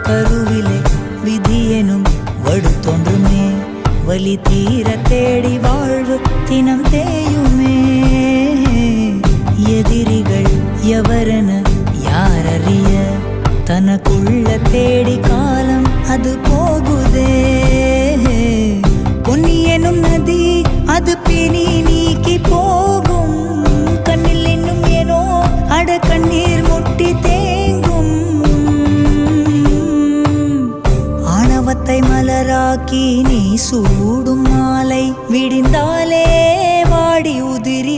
கருவிலே விதி எனும் வடு தோன்றுமே. வலி தீர தேடி வாழ்வு தினம் தேயுமே. எதிரிகள் எவரென யாரறிய தனக்குள்ள தேடி காலம் அது போகுதே. பொன்னி எனும் நதி அது பிணி நீக்கி போகும். கண்ணில் இன்னும் ஏனோ அட கண்ணீர் முட்டி தேங்கும். ஆணவத்தை மலராக்கி நீ சூடும் மாலை விடிந்தாலே வாடி உதிரி